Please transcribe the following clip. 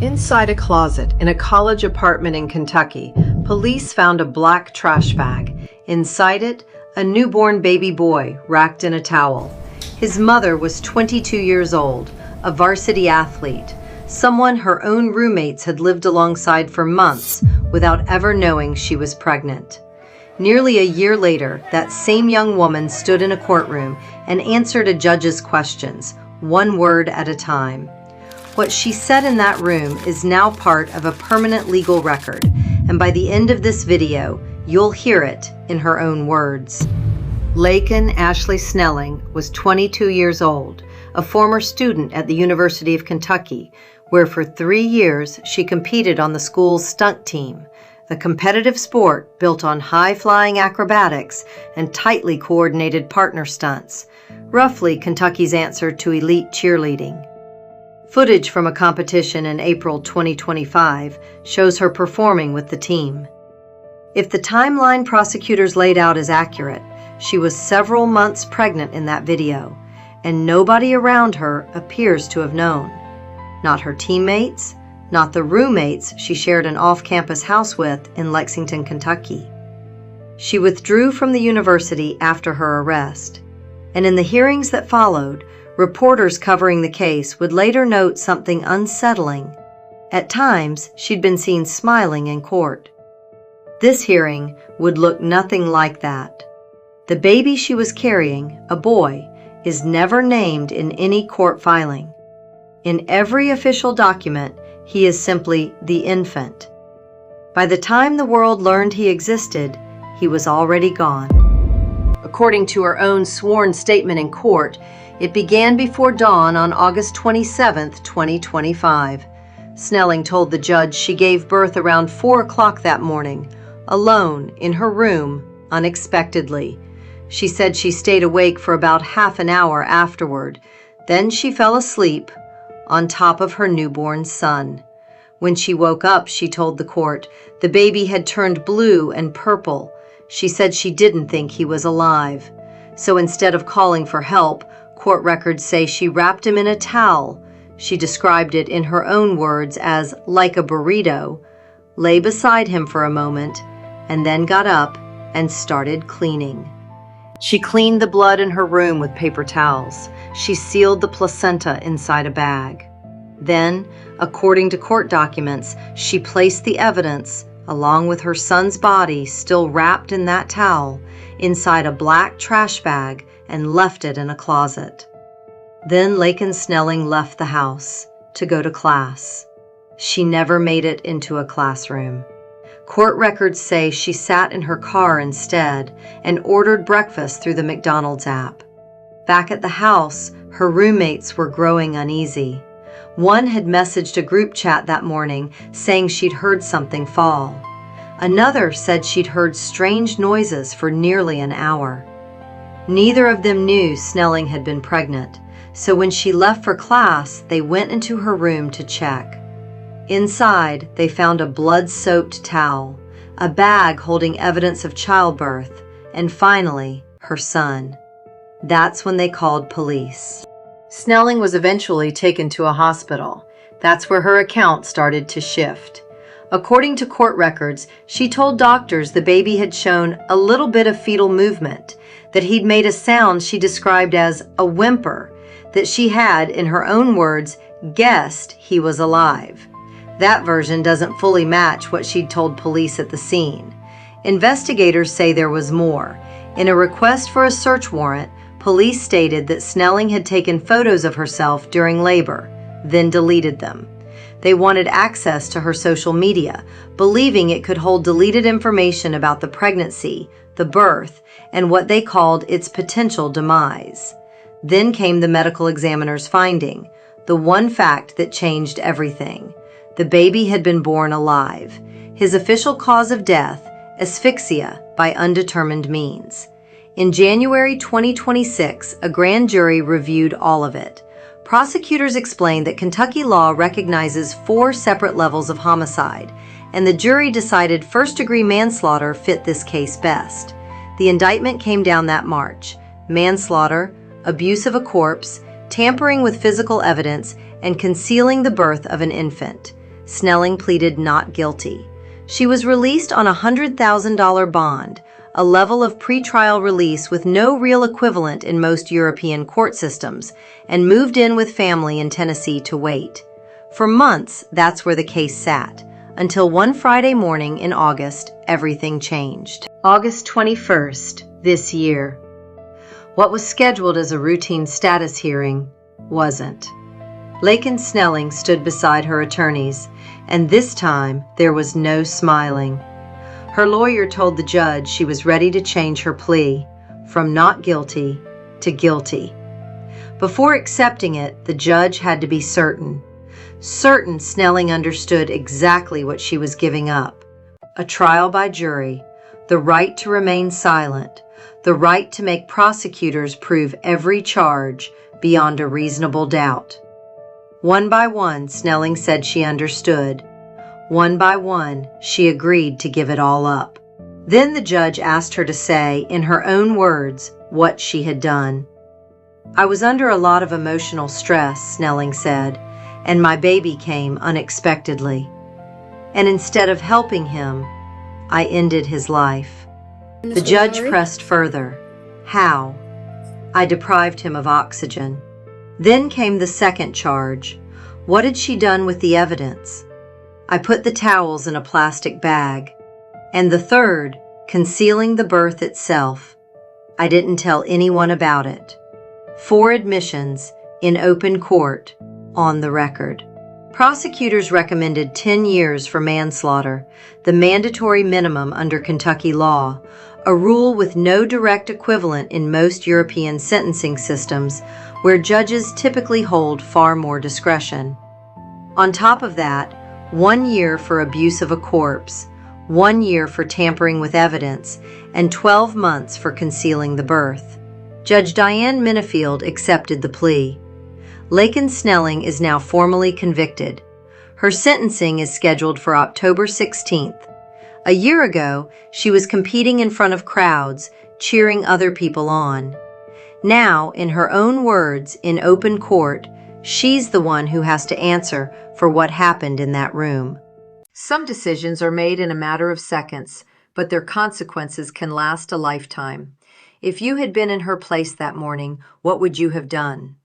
Inside a closet in a college apartment in Kentucky, police found a black trash bag. Inside it, a newborn baby boy wrapped in a towel. His mother was 22 years old, a varsity athlete, someone her own roommates had lived alongside for months without ever knowing she was pregnant. Nearly a year later, that same young woman stood in a courtroom and answered a judge's questions, one word at a time. What she said in that room is now part of a permanent legal record, and by the end of this video, you'll hear it in her own words. Laken Ashley Snelling was 22 years old, a former student at the University of Kentucky, where for 3 years she competed on the school's stunt team, a competitive sport built on high-flying acrobatics and tightly coordinated partner stunts, roughly Kentucky's answer to elite cheerleading. Footage from a competition in April 2025 shows her performing with the team. If the timeline prosecutors laid out is accurate, she was several months pregnant in that video, and nobody around her appears to have known. Not her teammates, not the roommates she shared an off-campus house with in Lexington, Kentucky. She withdrew from the university after her arrest, and in the hearings that followed, reporters covering the case would later note something unsettling. At times, she'd been seen smiling in court. This hearing would look nothing like that. The baby she was carrying, a boy, is never named in any court filing. In every official document, he is simply the infant. By the time the world learned he existed, he was already gone. According to her own sworn statement in court, it began before dawn on August 27, 2025. Snelling told the judge she gave birth around 4 o'clock that morning, alone in her room, unexpectedly. She said she stayed awake for about half an hour afterward. Then she fell asleep on top of her newborn son. When she woke up, she told the court, the baby had turned blue and purple. She said she didn't think he was alive. So instead of calling for help, court records say she wrapped him in a towel. She described it in her own words as like a burrito, lay beside him for a moment, and then got up and started cleaning. She cleaned the blood in her room with paper towels. She sealed the placenta inside a bag. Then, according to court documents, she placed the evidence, along with her son's body still wrapped in that towel, inside a black trash bag and left it in a closet. Then Laken Snelling left the house to go to class. She never made it into a classroom. Court records say she sat in her car instead and ordered breakfast through the McDonald's app. Back at the house, her roommates were growing uneasy. One had messaged a group chat that morning saying she'd heard something fall. Another said she'd heard strange noises for nearly an hour. Neither of them knew Snelling had been pregnant, so when she left for class, they went into her room to check. Inside, they found a blood-soaked towel, a bag holding evidence of childbirth, and finally, her son. That's when they called police. Snelling was eventually taken to a hospital. That's where her account started to shift. According to court records, she told doctors the baby had shown a little bit of fetal movement, that he'd made a sound she described as a whimper, that she had, in her own words, guessed he was alive. That version doesn't fully match what she'd told police at the scene. Investigators say there was more. In a request for a search warrant, police stated that Snelling had taken photos of herself during labor, then deleted them. They wanted access to her social media, believing it could hold deleted information about the pregnancy, the birth, and what they called its potential demise. Then came the medical examiner's finding, the one fact that changed everything. The baby had been born alive. His official cause of death, asphyxia by undetermined means. In January 2026, a grand jury reviewed all of it. Prosecutors explained that Kentucky law recognizes 4 separate levels of homicide, and the jury decided first-degree manslaughter fit this case best. The indictment came down that March. Manslaughter, abuse of a corpse, tampering with physical evidence, and concealing the birth of an infant. Snelling pleaded not guilty. She was released on a $100,000 bond, a level of pretrial release with no real equivalent in most European court systems, and moved in with family in Tennessee to wait. For months, that's where the case sat, until one Friday morning in August, everything changed. August 21st, this year. What was scheduled as a routine status hearing wasn't. Laken Snelling stood beside her attorneys, and this time there was no smiling. Her lawyer told the judge she was ready to change her plea from not guilty to guilty. Before accepting it, the judge had to be certain. Certain Snelling understood exactly what she was giving up. A trial by jury, the right to remain silent, the right to make prosecutors prove every charge beyond a reasonable doubt. One by one, Snelling said she understood. One by one, she agreed to give it all up. Then the judge asked her to say, in her own words, what she had done. "I was under a lot of emotional stress," Snelling said, "and my baby came unexpectedly. And instead of helping him, I ended his life." The judge pressed further. "How?" "I deprived him of oxygen." Then came the second charge. What had she done with the evidence? "I put the towels in a plastic bag." And the third, concealing the birth itself. "I didn't tell anyone about it." 4 admissions in open court, on the record. Prosecutors recommended 10 years for manslaughter, the mandatory minimum under Kentucky law, a rule with no direct equivalent in most European sentencing systems, where judges typically hold far more discretion. On top of that, 1 year for abuse of a corpse, 1 year for tampering with evidence, and 12 months for concealing the birth. Judge Diane Minifield accepted the plea. Laken Snelling is now formally convicted. Her sentencing is scheduled for October 16th. A year ago, she was competing in front of crowds, cheering other people on. Now, in her own words, in open court, she's the one who has to answer for what happened in that room. Some decisions are made in a matter of seconds, but their consequences can last a lifetime. If you had been in her place that morning, what would you have done?